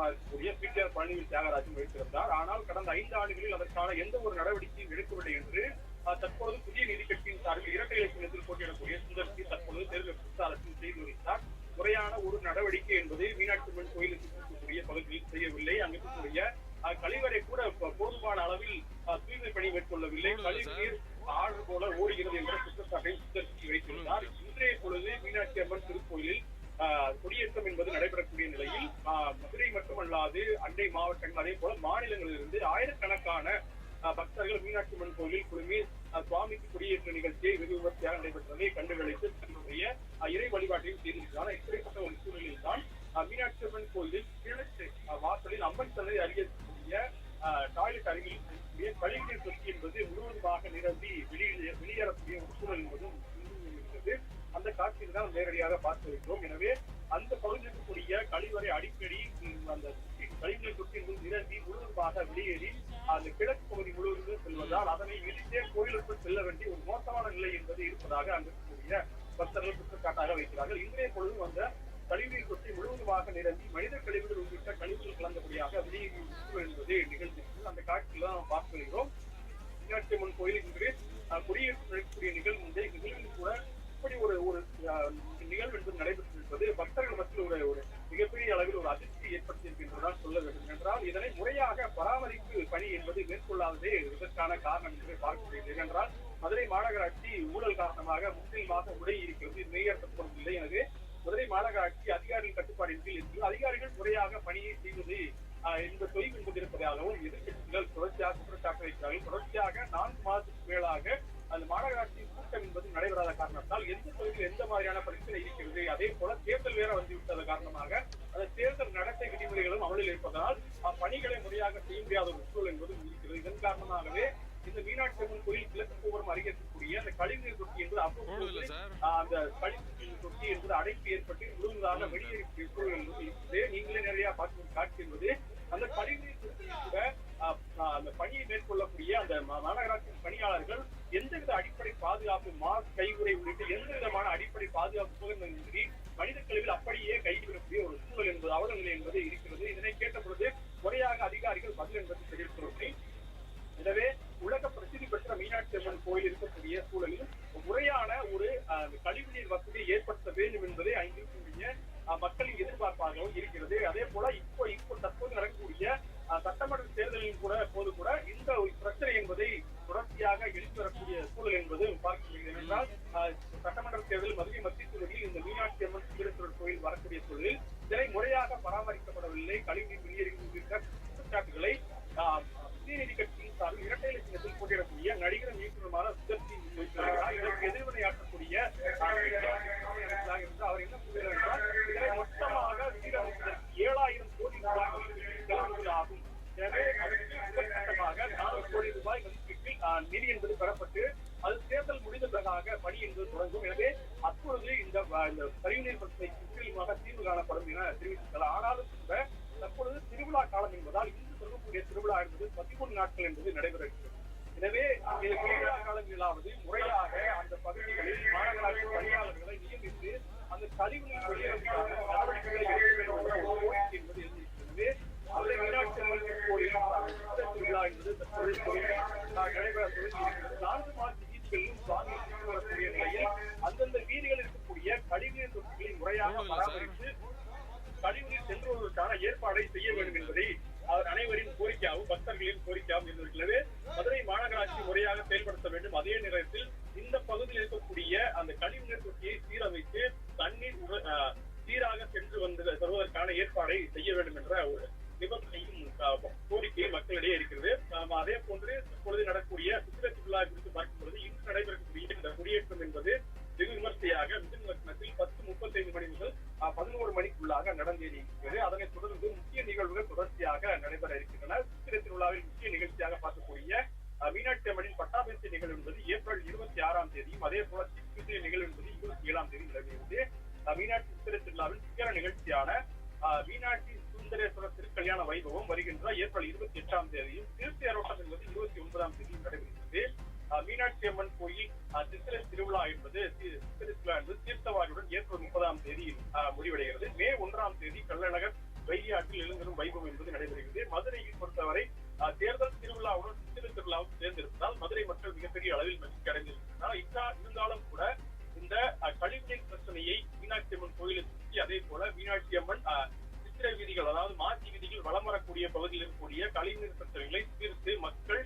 அமைச்சருமா இருக்கக்கூடிய பிடிஆர் பழனிவேல் தியாகராஜன் வைத்திருந்தார். ஆனால் கடந்த 5 ஆண்டுகளில் அதற்கான எந்த ஒரு நடவடிக்கையும் எடுக்கவில்லை என்று தற்பொழுது புதிய நீதி கட்சியின் சார்பில் இரட்டை இலை சின்னத்தில் போட்டியிடக்கூடிய சுந்தர்சி தற்பொழுது தேர்தல் பிரச்சாரத்தில் செய்து வருகிறார். முறையான ஒரு நடவடிக்கை என்பது மீனாட்சி அம்மன் கோயிலுக்கு இருக்கக்கூடிய பகுதியில் செய்யவில்லை. அங்கு இருக்கக்கூடிய கழிவறை கூட போதுமான அளவில் தூய்மை பணி மேற்கொள்ளவில்லை. கழிவுநீர் ஆறு போல ஓடுகிறது என்ற குற்றச்சாட்டை சுந்தர்சி வைத்துள்ளார். இன்றைய பொழுது மீனாட்சி அம்மன் திருக்கோயிலில் கொடியேற்றம் என்பது நடைபெறக்கூடிய நிலையில் மதுரை மட்டுமல்லாது அண்டை மாவட்டங்கள் அதே போல மாநிலங்களிலிருந்து ஆயிரக்கணக்கான பக்தர்கள் மீனாட்சி அம்மன் கோயிலில் குழுமி சுவாமிக்கு கொடியேற்ற நிகழ்ச்சியை வெகு விமர்சையாக நடைபெற்றதை கண்டுகளித்து தன்னுடைய இறை வழிபாட்டையும் செய்திருக்கிறார். இப்படிப்பட்ட ஒரு சூழலில் தான் மீனாட்சி அம்மன் கோயிலில் கிழக்கு வாசலில் அம்மன் சன்னதி அருகக்கூடிய டாய்லெட் அருகில் கழிவுநீர் தொட்டி என்பது முழுவதுமாக நிரம்பி வெளியேறக்கூடிய ஒரு சூழல் என்பதும் இருக்கிறது. அந்த காட்சியில் தான் நேரடியாக பார்த்திருக்கிறோம். எனவே அந்த பகுதியில் இருக்கக்கூடிய கழிவறை அடிக்கடி அந்த கழிவுநீர் தொட்டி நிரம்பி முழுவதுமாக வெளியேறி அந்த கிழக்கு பகுதி முழுவதும் செல்வதால் அதனை இடித்தே கோயிலுக்குள் செல்ல வேண்டிய ஒரு மோசமான நிலை என்பது இருப்பதாக அங்கு இருக்கக்கூடிய பக்தர்கள் குற்றச்சாட்டாக வைக்கிறார்கள். இன்றைய பொழுதும் அந்த கழிவுநீர் தொட்டி முழுவதுமாக நிரம்பி மனித கழிவுகள் உள்ளிட்ட கழிவுகள் கலந்தபடியாக வெளியேறி என்பது நிகழ்ந்திருக்கிறது. அந்த காட்சியில் தான் நாம் பார்த்து வருகிறோம். மீனாட்சி அம்மன் கோயில் இன்று குடியேற்றம் நடக்கக்கூடிய நிகழ்வில் கூட இப்படி ஒரு நிகழ்வு என்பது நடைபெற்றிருப்பது பக்தர்கள் மத்தியில் ஒரு மிகப்பெரிய அளவில் ஒரு அதிர்ச்சி ஏற்படுத்தியிருக்கின்றதால் சொல்ல வேண்டும். என்றால் இதனை முறையாக பராமரிப்பு பணி என்பது மேற்கொள்ளாததே இதற்கான காரணம் என்று பார்க்கப்படுகிறது. ஏனென்றால் மதுரை மாநகராட்சி ஊழல் காரணமாக முற்றிலுமாக முடங்கி இருக்கிறது, நிறைவேற்றப்படவில்லை. எனவே மதுரை மாநகராட்சி அதிகாரிகள் கட்டுப்பாடின் கீழ் இருக்கிறது. அதிகாரிகள் முறையாக பணியை செய்வது என்பது தொய்வு என்பதிருப்பதாகவும் எதிர்கட்சிகள் தொடர்ச்சியாக குற்றச்சாட்டு வைக்கிறார்கள். தொடர்ச்சியாக 4 மாதத்துக்கு மேலாக அந்த மாநகராட்சி கூட்டம் என்பது நடைபெறாத காரணத்தால் எந்த பகுதியில் எந்த மாதிரியான பிரச்சனை இருக்கிறது, அதே போல தேர்தல் வேற வந்துவிட்டது காரணமாக அந்த தேர்தல் நடத்தை விதிமுறைகளும் அமலில் இருப்பதனால் பணிகளை முறையாக செய்ய முடியாத ஒரு சூழல் என்பதும் இருக்கிறது. இதன் காரணமாகவே இந்த மீனாட்சி அம்மன் கோயில் கிழக்கு கோபுரம் அருகே இருக்கக்கூடிய அந்த கழிவுநீர் தொட்டி என்பது அப்போது அந்த கழிவுநீர் தொட்டி என்பது அடைப்பு ஏற்பட்டு முழுவதாக வெளியேறிய சூழல் என்பது இருக்குது. நீங்களே நிறைய பார்க்கும் காட்சி என்பது அந்த கழிவுநீர் தொட்டியில் கூட அந்த பணியை மேற்கொள்ளக்கூடிய அந்த மாநகராட்சி பணியாளர்கள் எந்தவித அடிப்படை பாதுகாப்பு மாஸ்க் கைவுறை உள்ளிட்ட எந்த விதமான அடிப்படை பாதுகாப்பு உபகரணங்களின்றி மனித கழிவில் அப்படியே கைவிடக்கூடிய ஒரு சூழல் என்பது அவலநிலை என்பது இருக்கிறது. இதனை கேட்ட பொழுது முறையாக அதிகாரிகள் பதில் என்பது தெரிவிக்கவில்லை. எனவே உலக பிரசித்தி பெற்ற மீனாட்சி அம்மன் கோயில் இருக்கக்கூடிய சூழலில் முறையான ஒரு கழிவுநீர் வசதியை ஏற்படுத்த வேண்டும் என்பதை அங்கிருக்கக்கூடிய மக்களின் எதிர்பார்ப்பாகவும் இருக்கிறது. அதே போல இப்போ தற்போது நடக்கக்கூடிய சட்டமன்ற தேர்தலில் போது கூட இந்த ஒரு பிரச்சனை என்பதை தொடர்ச்சியாக எழுதி வரக்கூடிய சூழல் என்பது பார்க்க முடிகிறது. என்றால் சட்டமன்ற தேர்தல் மதுரை மத்திய தொகுதியில் இந்த மீனாட்சி அம்மன் சுந்தரேஸ்வரர் கோயில் வரக்கூடிய சூழலில் இதனை முறையாக பராமரிக்கப்படவில்லை, கழிவுநீர் வெளியேறி உள்ளிட்ட குற்றச்சாட்டுகளை புதிய நீதி கட்சியின் சார்பில் இரட்டை இலை சின்னத்தில் போட்டியிடக்கூடிய நடிகரும் இயக்குநருமான சுந்தர்சி வைத்திருக்கிறார். இதற்கு எதிர்வினையாற்றக்கூடிய அவர் என்ன கூறுகிறார் என்றால் இதனை மொத்தமாக சீரமைப்பதற்கு 7000 கோடி ரூபாய் ஆகும். எனவே அதற்கு முதற்கட்டமாக 4 கோடி ரூபாய் மதிப்பீட்டில் நிதி என்பது பெறப்பட்டு அது தேர்தல் முடிந்த பிறகாக பணி என்பது தொடங்கும். எனவே அப்பொழுது இந்த கழிவுநீர் பிரச்சனைக்கு முற்றிலுமாக தீர்வு காணப்படும் என தெரிவித்துள்ளார். ஆனாலும் கூட தற்பொழுது திருவிழா காலம் என்பதால் இன்று தொடங்கக்கூடிய திருவிழா என்பது 13 நாட்கள் என்பது நடைபெற இருக்கிறது. எனவே திருவிழா காலங்களிலாவது முறையாக அந்த பகுதிகளில் மாநகராட்சி பணியாளர்களை நியமித்து அந்த கழிவுநீர் வெளியேறுவதற்கான நடவடிக்கைகளை எடுக்க வேண்டும் என்பது எழுதியிருக்கிறது. மதுரை மீனாட்சி அம்மன் கோயில் திருவிழா என்பது தற்போது நடைபெற தொடங்கியிருக்கிறது. 4 மாத வீதிகளிலும் சுவாமி வரக்கூடிய நிலையில் அந்தந்த வீதிகளில் இருக்கக்கூடிய கழிவுநீர் தொட்டிகளை முறையாக பராமரித்து கழிவுநீர் செல்வதற்கான ஏற்பாடை செய்ய வேண்டும் என்பதை அனைவரின் கோரிக்கையாகவும் பக்தர்களின் கோரிக்கையாகவும் இருந்திருக்கிறது. மதுரை மாநகராட்சி முறையாக செயல்படுத்த வேண்டும். அதே நேரத்தில் இந்த பகுதியில் இருக்கக்கூடிய அந்த கழிவுநீர் தொட்டியை சீரமைத்து தண்ணீர் சீராக சென்று வருவதற்கான ஏற்பாடை செய்ய வேண்டும் என்ற ஒரு நிபந்தனையும் கோரிக்கையும் மக்களிடையே இருக்கிறது. அதே போன்று இப்பொழுது நடக்கக்கூடிய சித்திரை திருவிழா குறித்து பார்க்கும்போது இன்று நடைபெறக்கூடிய இந்த குடியேற்றம் என்பது வெகு விமர்சையாக மிதுநத்தில் 10:35 மணி முதல் 11 மணிக்குள்ளாக நடந்தேறியிருக்கிறது. அதனைத் தொடர்ந்து முக்கிய நிகழ்வுகள் தொடர்ச்சியாக நடைபெற இருக்கின்றன. சித்திரை திருவிழாவில் முக்கிய நிகழ்ச்சியாக பார்க்கக்கூடிய மீனாட்சி அம்மனின் பட்டாபிஷேக நிகழ்வு என்பது ஏப்ரல் 26ஆம் தேதியும் அதே போல சித்திரை நிகழ்வு என்பது 27ஆம் தேதி நடைபெறுகிறது. மீனாட்சி சித்திரை திருவிழாவில் சித்திர நிகழ்ச்சியான மீனாட்சி சுந்தரேஸ்வரர் திருக்கல்யாண வைபவம் வருகின்ற ஏப்ரல் 28ஆம் தேதியும் திருத்தேரோட்டம் என்பது 29ஆம் தேதியும் நடைபெறுகிறது. மீனாட்சி அம்மன் கோயில் சித்திரை திருவிழா என்பது தீர்த்தவாரியுடன் ஏப்ரல் 30ஆம் தேதி முடிவடைகிறது. மே 1ஆம் தேதி கள்ளழகர் வைகை ஆற்றில் எழுந்தரும் வைபவம் என்பது நடைபெறுகிறது. மதுரையை பொறுத்தவரை தேர்தல் திருவிழாவுடன் சித்திரை திருவிழாவும் சேர்ந்திருப்பதால் மதுரை மக்கள் மிகப்பெரிய அளவில் மகிழ்ச்சி அடைந்திருக்கிறார். இருந்தாலும் கூட இந்த கழிவுநீர் பிரச்சனையை மீனாட்சி அம்மன் கோயிலை சுற்றி, அதே போல மீனாட்சி அம்மன் சித்திரை வீதிகள், அதாவது மாசி வீதிகள் வலம் வரக்கூடிய பகுதியில் இருக்கக்கூடிய கழிவுநீர் பிரச்சனைகளை தீர்த்து மக்கள்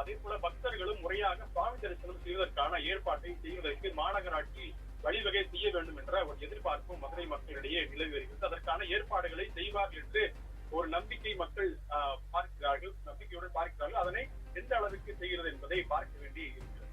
அதே போல பக்தர்களும் முறையாக சுவாமி தரிசனம் செய்வதற்கான ஏற்பாட்டை செய்வதற்கு மாநகராட்சி வழிவகை செய்ய வேண்டும் என்ற ஒரு எதிர்பார்ப்பும் மதுரை மக்களிடையே நிலவி வருகிறது. அதற்கான ஏற்பாடுகளை செய்வார்கள் என்று ஒரு நம்பிக்கை மக்கள் நம்பிக்கையுடன் பார்க்கிறார்கள். அதனை எந்த அளவுக்கு செய்கிறது என்பதை பார்க்க வேண்டி இருக்கிறது.